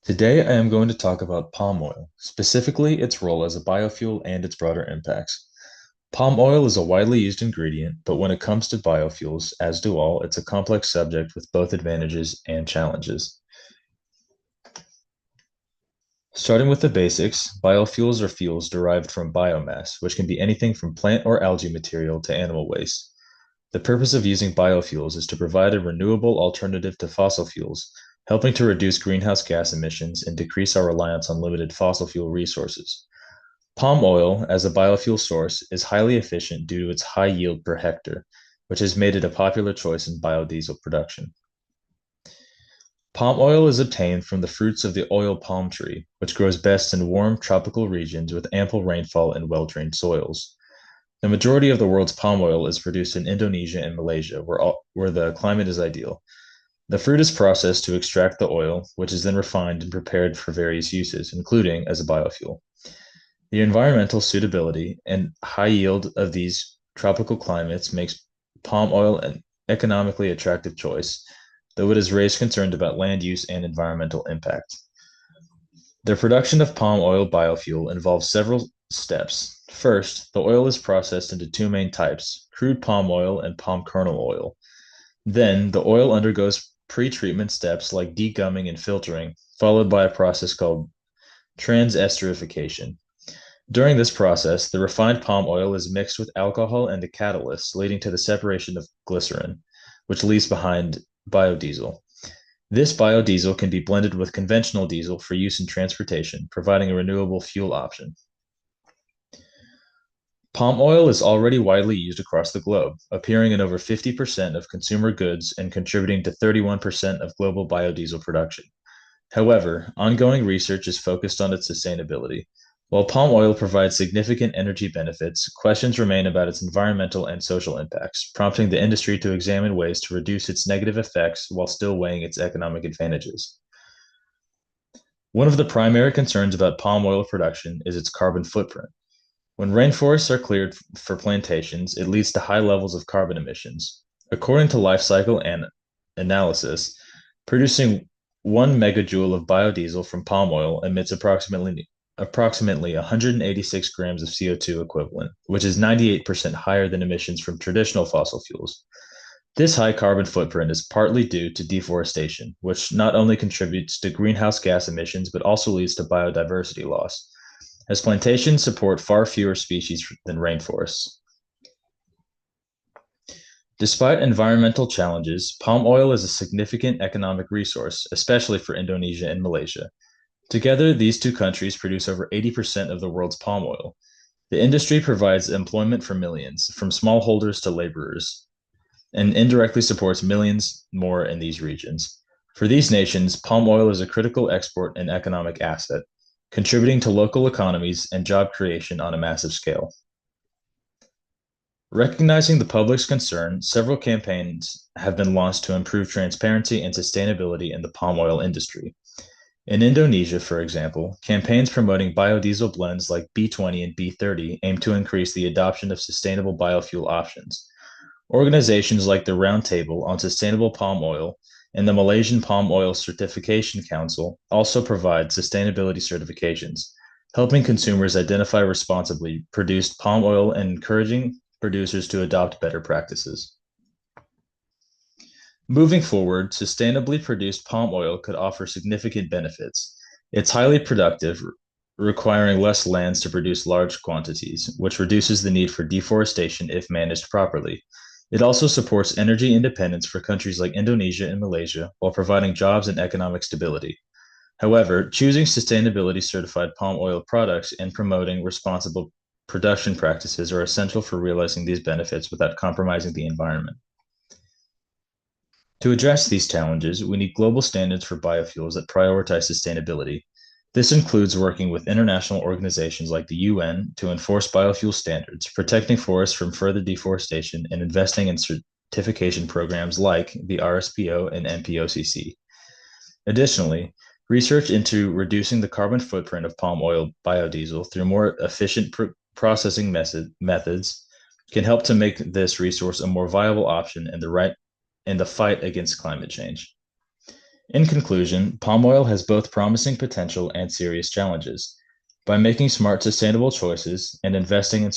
Today, I am going to talk about palm oil, specifically its role as a biofuel and its broader impacts. Palm oil is a widely used ingredient, but when it comes to biofuels, as do all, it's a complex subject with both advantages and challenges. Starting with the basics, biofuels are fuels derived from biomass, which can be anything from plant or algae material to animal waste. The purpose of using biofuels is to provide a renewable alternative to fossil fuels, helping to reduce greenhouse gas emissions and decrease our reliance on limited fossil fuel resources. Palm oil, as a biofuel source, is highly efficient due to its high yield per hectare, which has made it a popular choice in biodiesel production. Palm oil is obtained from the fruits of the oil palm tree, which grows best in warm tropical regions with ample rainfall and well-drained soils. The majority of the world's palm oil is produced in Indonesia and Malaysia, where the climate is ideal. The fruit is processed to extract the oil, which is then refined and prepared for various uses, including as a biofuel. The environmental suitability and high yield of these tropical climates makes palm oil an economically attractive choice, though it has raised concerns about land use and environmental impact. The production of palm oil biofuel involves several steps. First, the oil is processed into two main types, crude palm oil and palm kernel oil. Then, the oil undergoes pre-treatment steps like degumming and filtering, followed by a process called transesterification. During this process, the refined palm oil is mixed with alcohol and a catalyst, leading to the separation of glycerin, which leaves behind biodiesel. This biodiesel can be blended with conventional diesel for use in transportation, providing a renewable fuel option. Palm oil is already widely used across the globe, appearing in over 50% of consumer goods and contributing to 31% of global biodiesel production. However, ongoing research is focused on its sustainability. While palm oil provides significant energy benefits, questions remain about its environmental and social impacts, prompting the industry to examine ways to reduce its negative effects while still weighing its economic advantages. One of the primary concerns about palm oil production is its carbon footprint. When rainforests are cleared for plantations, it leads to high levels of carbon emissions. According to life cycle analysis, producing 1 megajoule of biodiesel from palm oil emits approximately 186 grams of CO2 equivalent, which is 98% higher than emissions from traditional fossil fuels. This high carbon footprint is partly due to deforestation, which not only contributes to greenhouse gas emissions but also leads to biodiversity loss, as plantations support far fewer species than rainforests. Despite environmental challenges, palm oil is a significant economic resource, especially for Indonesia and Malaysia. Together, these two countries produce over 80% of the world's palm oil. The industry provides employment for millions, from smallholders to laborers, and indirectly supports millions more in these regions. For these nations, palm oil is a critical export and economic asset, contributing to local economies and job creation on a massive scale. Recognizing the public's concern, several campaigns have been launched to improve transparency and sustainability in the palm oil industry. In Indonesia, for example, campaigns promoting biodiesel blends like B20 and B30 aim to increase the adoption of sustainable biofuel options. Organizations like the Roundtable on Sustainable Palm Oil and the Malaysian Palm Oil Certification Council also provide sustainability certifications, helping consumers identify responsibly produced palm oil and encouraging producers to adopt better practices. Moving forward, sustainably produced palm oil could offer significant benefits. It's highly productive, requiring less lands to produce large quantities, which reduces the need for deforestation if managed properly. It also supports energy independence for countries like Indonesia and Malaysia while providing jobs and economic stability. However, choosing sustainability certified palm oil products and promoting responsible production practices are essential for realizing these benefits without compromising the environment. To address these challenges, we need global standards for biofuels that prioritize sustainability. This includes working with international organizations like the UN to enforce biofuel standards, protecting forests from further deforestation, and investing in certification programs like the RSPO and MPOCC. Additionally, research into reducing the carbon footprint of palm oil biodiesel through more efficient processing methods can help to make this resource a more viable option in the fight against climate change. In conclusion, palm oil has both promising potential and serious challenges. By making smart, sustainable choices and investing in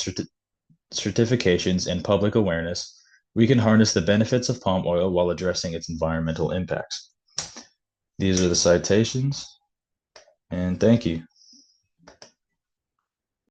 certifications and public awareness, we can harness the benefits of palm oil while addressing its environmental impacts. These are the citations, and thank you.